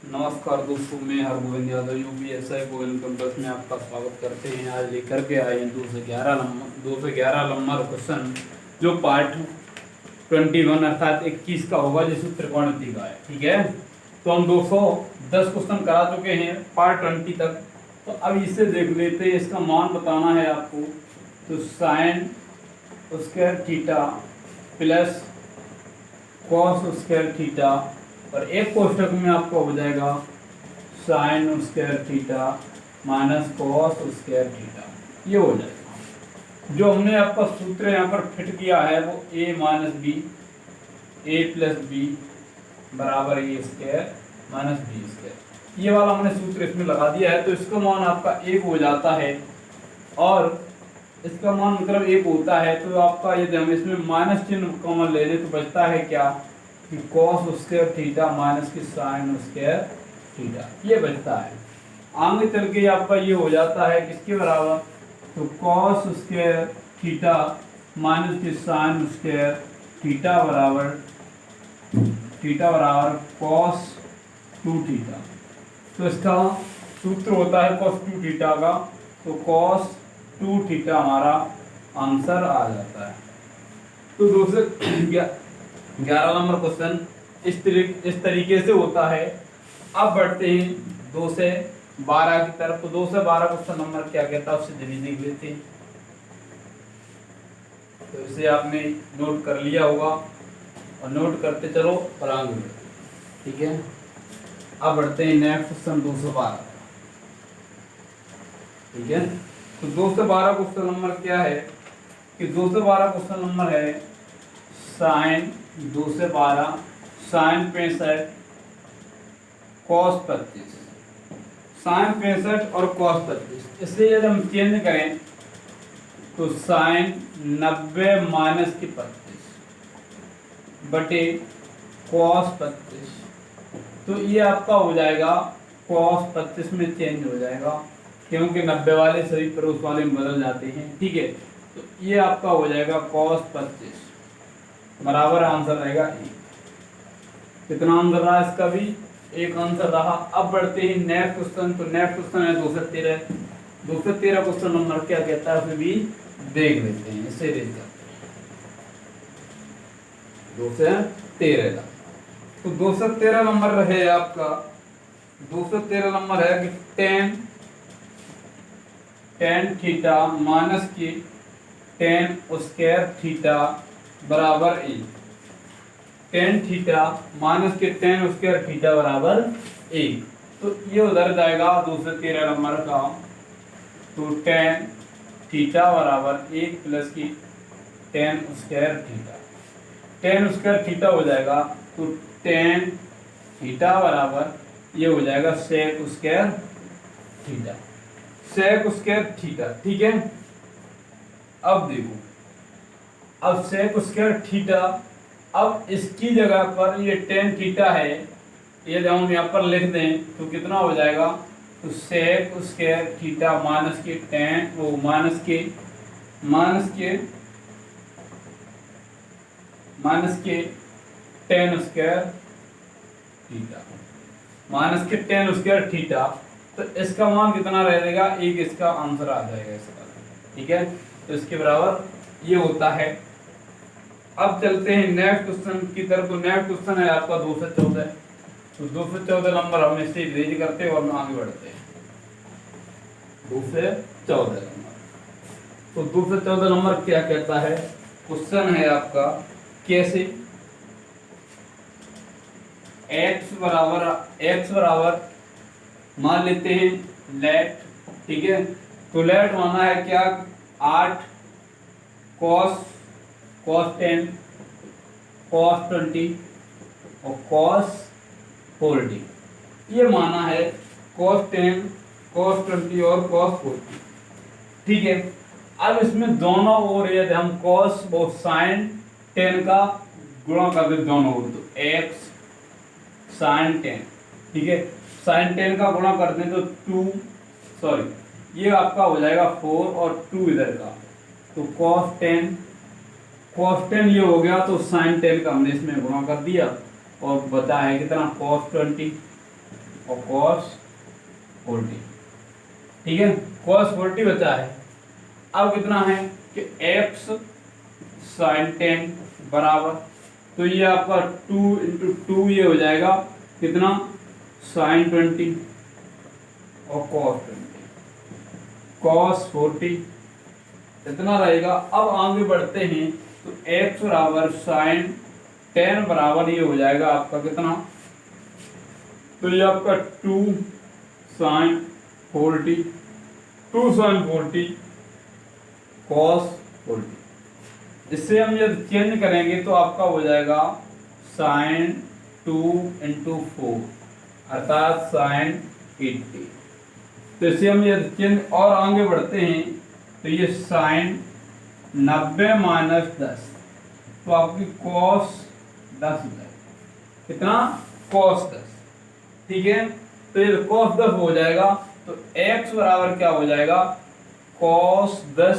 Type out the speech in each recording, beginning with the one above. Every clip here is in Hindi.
नमस्कार दोस्तों, मैं हरगोविंद यादव यूपीएसआई को इनकम टैक्स में आपका स्वागत करते हैं। आज लेकर के आए हैं 2 से 11 क्वेश्चन जो पार्ट 21 अर्थात 21 का होगा, जिसमें त्रिकोणमिति का है। ठीक है, तो हम 210 क्वेश्चन करा चुके हैं पार्ट 20 तक। तो अब इसे देख लेते हैं, इसका मान बताना है आपको। तो sine square theta plus cos square theta, और एक कोष्टक में आपको हो जाएगा sine square theta minus cos square theta, ये हो जाएगा। जो हमने आपका सूत्र यहाँ पर फिट किया है वो a minus B, A plus B बराबर ए स्क्वायर माइनस बी स्क्वायर, ये वाला हमने सूत्र इसमें लगा दिया है। तो इसका मान आपका 1 हो जाता है, और इसका मान मतलब 1 होता है। तो आपका यदि हम इसमें माइनस चिन्ह कॉमन ले लें तो बचता है क्या कि कॉस स्क्वायर थीटा माइनस की साइन स्क्वायर थीटा, ये बचता है। आगे चल के आपका ये हो जाता है किसके बराबर, तो कॉस स्क्वायर थीटा माइनस की साइन स्क्वायर थीटा बराबर कॉस 2 थीटा। तो इसका सूत्र होता है कॉस 2 थीटा का, तो कॉस 2 थीटा हमारा आंसर आ जाता है। तो दूसरे 11 नंबर क्वेश्चन इस तरीके से होता है। अब बढ़ते हैं 2 से 12 की तरफ। तो 2 से 12 क्वेश्चन नंबर क्या कहता है उससे जल्दी देख लेते हैं। तो इसे आपने नोट कर लिया होगा, और नोट करते चलो और आगे बढ़ते। ठीक है, अब बढ़ते हैं नेक्स्ट क्वेश्चन 2 से 12। ठीक है, तो 2 से 12 क्वेश्चन नंबर क्या है कि 2 से 12 क्वेश्चन नंबर है साइन 2 से 12 साइन 65 कॉस 25, साइन 65 और कॉस 25। इसलिए यदि हम चेंज करें तो साइन 90 माइनस की 25 बटे कॉस 25, तो ये आपका हो जाएगा कॉस 25 में चेंज हो जाएगा, क्योंकि 90 वाले सभी पड़ोस वाले में बदल जाते हैं। ठीक है, तो ये आपका हो जाएगा कॉस 25 बराबर आंसर रहेगा 1। कितना आंसर रहा इसका भी, 1 आंसर रहा। अब बढ़ते हैं नेक्स्ट क्वेश्चन। तो नेक्स्ट क्वेश्चन है 2 से 13। 2 से 13 क्वेश्चन नंबर क्या कहता है उसे भी देख लेते हैं, इसे देख करते हैं 2 से 13 का। तो 2 से 13 नंबर रहे आपका, 2 से 13 नंबर है कि टेन थीटा माइनस की टेन स्क्वायर थीटा बराबर 1। टेन थीटा माइनस के टेन स्क्वायर थीटा बराबर 1। तो ये उधर जाएगा 2 से 13 नंबर का। तो टेन थीटा बराबर 1 प्लस की tan square theta, tan square theta हो जाएगा। तो टेन थीटा बराबर ये हो जाएगा sec square theta, sec square theta. ठीक है, अब देखो, अब सेक स्क्वायर थीटा, अब इसकी जगह पर ये टेन थीटा है, ये जब हम यहाँ पर लिख दें तो कितना हो जाएगा, तो सेक स्क्वायर थीटा माइनस के टेन वो माइनस के टेन स्क्वायर थीटा माइनस के टेन स्क्वायर थीटा। तो इसका मान कितना रह जाएगा, 1 इसका आंसर आ जाएगा इसका। ठीक है, तो इसके बराबर ये होता है। अब चलते हैं नेक्स्ट क्वेश्चन की तरफ। तो नेक्स्ट क्वेश्चन है आपका 2 से 14। तो 2 से 14 नंबर हम इसे इरेज करते हैं और हम आगे बढ़ते हैं 2 से 14 नंबर। तो 2 से 14 नंबर क्या कहता है, क्वेश्चन है आपका कैसे x बराबर मान लेते हैं लेट। ठीक है, तो लेट माना है क्या, 8 कॉस 10 कॉस 20 और कॉस 40, ये माना है कॉस 10 कॉस 20 और कॉस 40। ठीक है, अब इसमें दोनों ओर यदि हम कॉस और साइन 10 का गुणा कर दे दोनों ओर, तो x साइन 10। ठीक है, साइन 10 का गुणा कर दें तो 2 सॉरी ये आपका हो जाएगा 4 और 2 इधर का, तो cos 10 ये हो गया। तो sin 10 का हमने इसमें गुणा कर दिया और बता है कितना cos 20। और cos 40। ठीक है, cos 40 बचा है। अब कितना है कि x sin 10 बराबर, तो ये आपका 2 इंटू 2 ये हो जाएगा कितना, sin 20 और cos 20, cos 40 इतना रहेगा। अब आगे बढ़ते हैं तो x बराबर sin 10 बराबर ये हो जाएगा आपका कितना, तो ये आपका 2 sin 40, 2 sin 40 cos 40। इससे हम जब चेंज करेंगे तो आपका हो जाएगा sin 2 इंटू 4 अर्थात sin 80। तो इससे हम यदि चेंज और आगे बढ़ते हैं तो ये sin 90 माइनस 10, तो आपकी cos 10 हो जाएगा, कितना, cos 10। ठीक है, तो ये cos 10 हो जाएगा, तो x बराबर क्या हो जाएगा, cos 10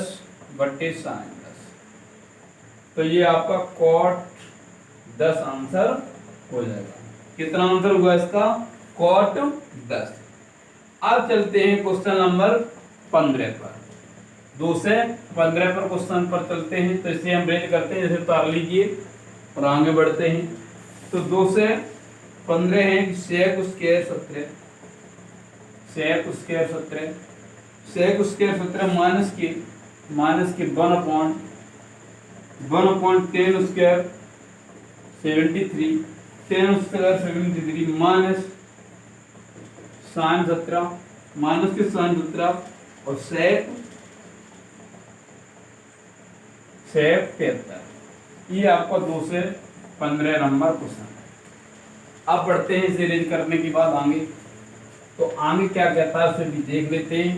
बटे sin 10। तो ये आपका cot 10 आंसर हो जाएगा। कितना आंसर हुआ इसका, cot 10। अब चलते हैं क्वेश्चन नंबर 15 पर। 2 से 15 पर क्वेश्चन पर चलते हैं, तो इसे हम रेंज करते हैं, जैसे उतार लीजिए और आगे बढ़ते हैं। तो 2 से 15 है sec square 17, sec square 17, sec square 17 minus के 1/10 square 73, 10 square 73 minus sin 17 minus के sin 17 और sec 73। ये आपका 2 से 15 नंबर क्वेश्चन है। अब बढ़ते हैं इसे रेंज करने के बाद आगे, तो आगे क्या कहता है उसे भी देख लेते हैं।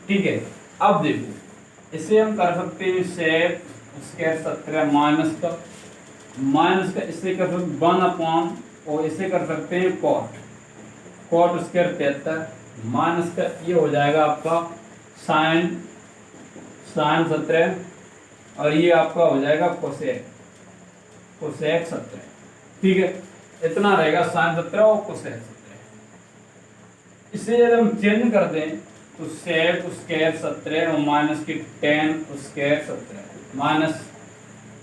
ठीक है, अब देखो इसे हम कर सकते हैं sec स्क्वायर 17 माइनस का इसे कर सकते 1/, और इसे कर सकते हैं cot स्क्वायर 73 माइनस का ये हो जाएगा आपका sin 17, और ये आपका हो जाएगा cosec 17। ठीक है, इतना रहेगा sin 17 और cosec 17। इसे यदि हम चेंज कर दें तो sec स्क्वायर 17 और माइनस की 10 स्क्वायर 17 माइनस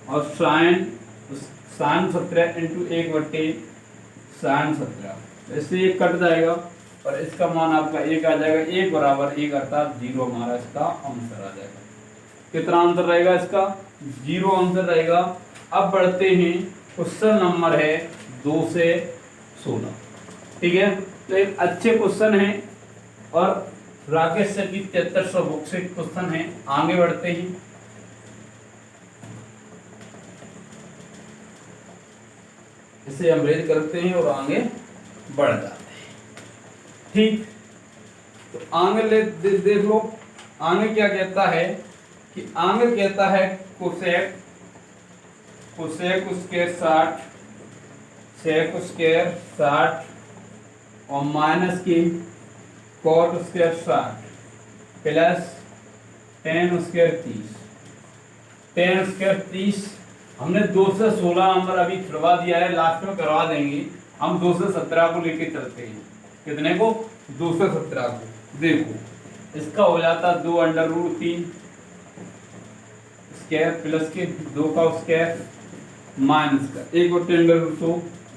और sin 17 इंटू 1/sin 17, इससे ये कट जाएगा और इसका मान आपका 1 आ जाएगा, 1 बराबर 1 अर्थात 0 हमारा इसका आंसर आ जाएगा। कितना आंसर रहेगा इसका, 0 आंसर रहेगा। अब बढ़ते हैं, क्वेश्चन नंबर है 2 से 16। ठीक है, तो एक अच्छे क्वेश्चन है और राकेश सर की 7300 बुक से क्वेश्चन है। आगे बढ़ते हैं, इसे हम रेज करते हैं और आगे बढ़ जाते हैं। ठीक, तो आगे देख लो आगे क्या कहता है कि आगे कहता है कोसेक स्क्वायर 60, सेक स्क्वायर 60 और माइनस की cot square 60 plus tan square 30, tan square 30। हमने 2 से 16 नंबर अभी छुड़वा दिया है, लास्ट में करवा देंगे। हम 2 से 17 को लेके चलते हैं, कितने को, 2 से 17 को। देखो इसका हो जाता 2√3 स्क्वायर प्लस के 2 का स्क्वायर माइनस का 1/√2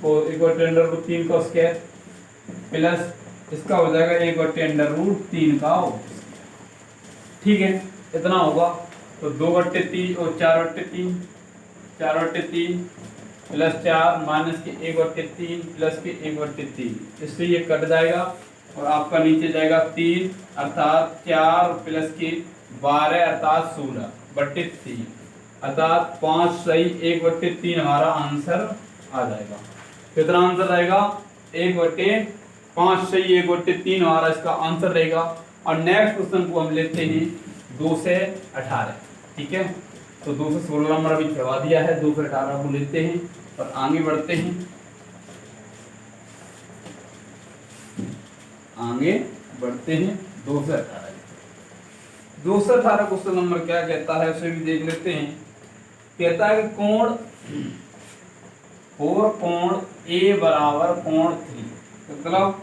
और 1/√3 का स्क्वायर प्लस इसका हो जाएगा 1/√3 का। ठीक है, इतना होगा। तो 2/3 और 4/3 प्लस 4 माइनस के 1/3 प्लस के 1/3, इससे ये कट जाएगा और आपका नीचे जाएगा 3 अर्थात 4 प्लस के 12 अर्थात 16/3 अर्थात 5 सही 1/3 हमारा आंसर आ जाएगा। कितना आंसर रहेगा, 1/5 सही 1/3 हमारा इसका आंसर रहेगा। और नेक्स्ट क्वेश्चन को हम लेते हैं 2 से 18। ठीक है, तो 2 से 16 नंबर अभी करवा दिया है, 2 से 18 को लेते हैं और आगे बढ़ते हैं। आगे बढ़ते हैं 2 से 18। 2 से 18 क्वेश्चन नंबर क्या कहता है उसे भी देख लेते हैं। कहता है कि कोण A बराबर कोण 3 मतलब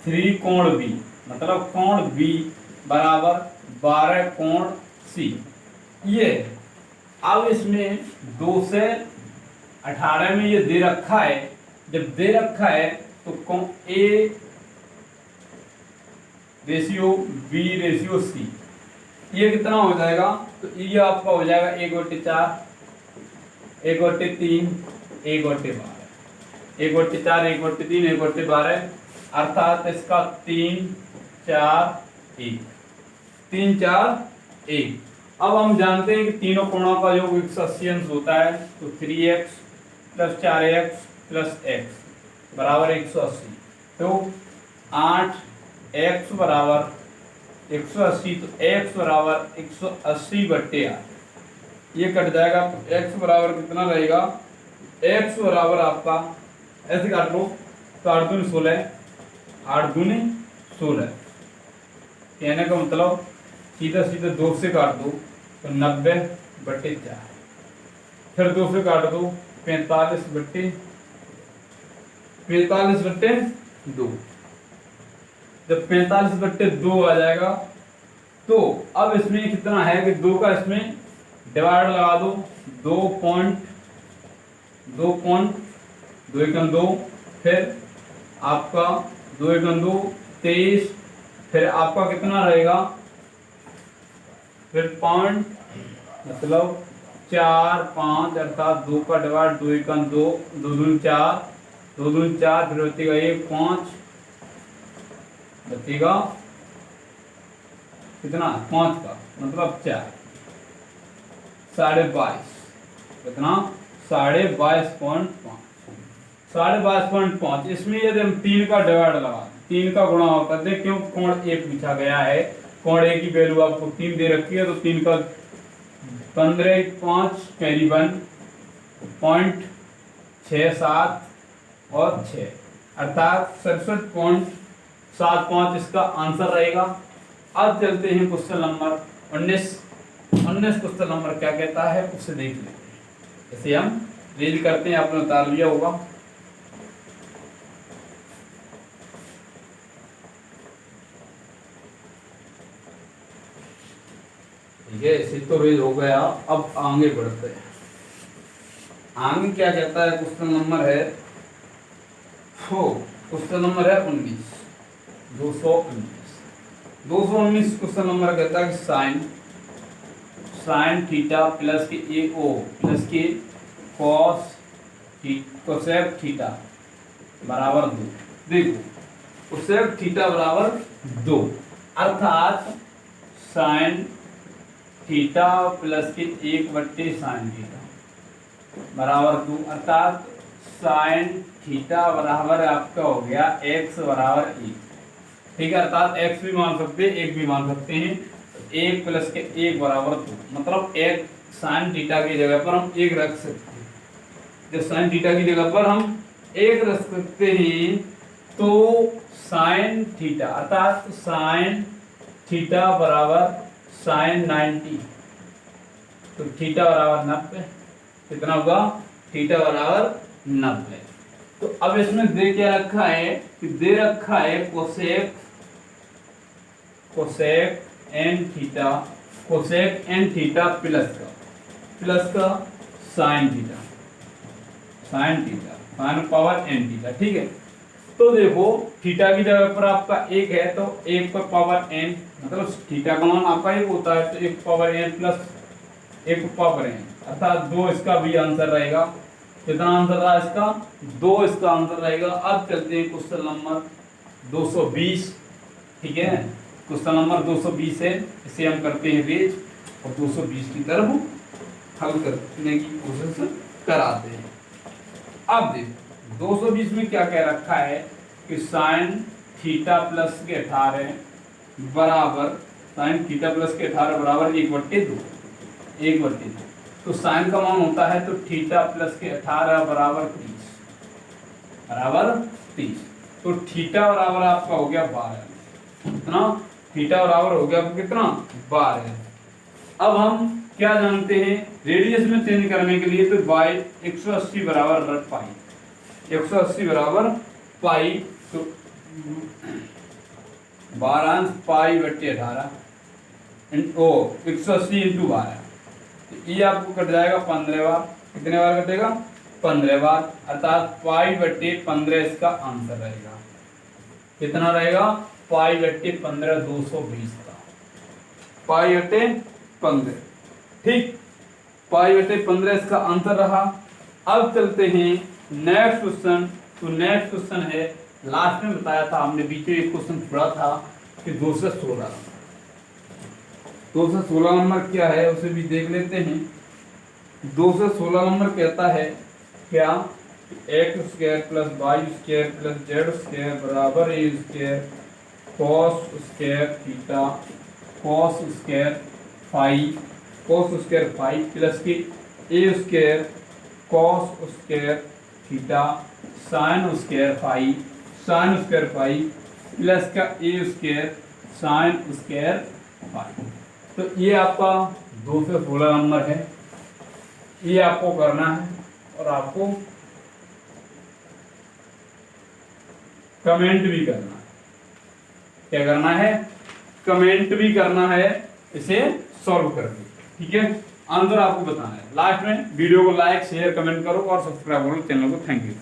3 कोण बी, मतलब कोण बी बराबर 12 कोण सी। ये अब इसमें 2 से 18 में ये दे रखा है, जब दे रखा है तो कोण A ratio B ratio C, ये कितना हो जाएगा, तो ये आपका हो जाएगा 1/4, 1/3, 1/12, 1/4, 1/3, 1/12, अर्थात इसका 3, 4, 1, 3, 4, 1। अब हम जानते हैं कि तीनों कोणों का योग 180 अंश होता है, तो 3x + 4x + x बराबर 180। तो 8x बराबर 180, तो x बराबर 180/8, ये कट जाएगा, तो x बराबर कितना रहेगा, x बराबर आपका ऐसे काट लो, तो 8 दूनी 16, 8 दूनी 16, कहने का मतलब सीधा सीधा 2 से काट दो तो 90/4, फिर 2 से काट दो 45/2, जब 45/2 आ जाएगा तो अब इसमें कितना है कि 2 का इसमें डिवाइड लगा दो, 2 एकम 2, फिर आपका 2 एकम 2 23, फिर आपका कितना रहेगा, फिर पॉइंट मतलब 4, 5, अर्थात 2 का डिवाइड 2 एकम 2, 2 दूनी 4, 2 दूनी 4, फिर बचेगा 1, 5, बचेगा कितना 5 का मतलब 4, 22.5, कितना 22.5, 22.5। इसमें यदि हम 3 का डिवाइड लगा, 3 का गुणा होता है, क्यों कोण 1 पूछा गया है, कोण 1 की वैल्यू आपको 3 दे रखी है, तो 3 का 15, 5 कैरी 1, 0.67 और 6, अर्थात 67.75 इसका आंसर रहेगा। अब चलते हैं क्वेश्चन नंबर 19। क्वेश्चन नंबर क्या कहता है उससे देख लेते हैं। इसे हम रीड करते हैं, आपने उतार लिया होगा। ठीक है, इसे तो रीड हो गया। अब आगे बढ़ते हैं। आगे क्या कहता है, क्वेश्चन नंबर है क्वेश्चन नंबर है 19, 219 क्वेश्चन नंबर कहता है कि साइन थीटा प्लस के ए ओ प्लस के कोसेक थीटा बराबर 2। देखो कोसेक थीटा बराबर 2, अर्थात साइन थीटा प्लस के 1/sin थीटा बराबर 2, अर्थात साइन थीटा बराबर आपका हो गया x बराबर 1। ठीक है, अर्थात x भी मान सकते हैं, 1 भी मान सकते हैं। 1 प्लस के 1 बराबर 2, मतलब 1 साइन थीटा की जगह पर हम 1 रख सकते हैं। जब साइन थीटा की जगह पर हम 1 रख सकते हैं तो साइन थीटा, अर्थात साइन थीटा बराबर साइन 90, तो थीटा बराबर 90, कितना होगा, थीटा बराबर 90। तो अब इसमें दे क्या रखा है कि दे रखा है कोसेक एन थीटा प्लस का sine theta, sine power N theta. ठीक है, तो देखो थीटा की जगह पर आपका 1 है, तो 1 पर पावर एन, मतलब थीटा का मान आपका 1 होता है, तो 1 power N plus 1 power N, अर्थात 2 इसका भी आंसर रहेगा। कितना आंसर रहा इसका, 2 इसका आंसर रहेगा। अब चलते हैं क्वेश्चन नंबर 220। ठीक है, क्वेश्चन नंबर 220 है, इसे हम करते हैं रेज और 220 की तरफ हल करने की कोशिश कराते हैं। अब देखो 220 में क्या कह रखा है कि साइन थीटा प्लस के 18 बराबर, साइन थीटा प्लस के 18 बराबर 1/2, तो साइन का मान होता है तो थीटा प्लस के 18 बराबर 30, तो थीटा बराबर आपका हो गया 12, कितना, थीटा बराबर हो गया कितना, 12। अब हम क्या जानते हैं, रेडियस में चेंज करने के लिए तो बाई 180 बराबर पाई, 180 बराबर पाई तो 12 पाई बट्टे 18 ओ 180 इंटू 12, तो ये आपको कट जाएगा 15 बार। कितने बार कटेगा? 15 बार, अर्थात पाई बट्टे 15 इसका आंसर रहेगा। कितना रहेगा? पाई बट्टे 15 220 का, पाई बट्टे 15। ठीक, पाई बट्टे 15 इसका आंसर रहा। अब चलते हैं नेक्स्ट क्वेश्चन। तो नेक्स्ट क्वेश्चन है, लास्ट में बताया था हमने, बीच में एक क्वेश्चन छोड़ा था कि 216। 216 नंबर क्या है उसे भी देख लेते हैं। 216 नंबर कहता है क्या? X square plus y square plus z square बराबर ए square cos square theta cos square phi plus के a square cos square theta sine square phi plus का a square sine square phi. तो ये आपका 216 नंबर है, ये आपको करना है और आपको कमेंट भी करना है। क्या करना है? कमेंट भी करना है इसे सॉल्व करके। ठीक है, आंसर आपको बताना है। लास्ट में वीडियो को लाइक शेयर कमेंट करो और सब्सक्राइब करो चैनल को। Thank you.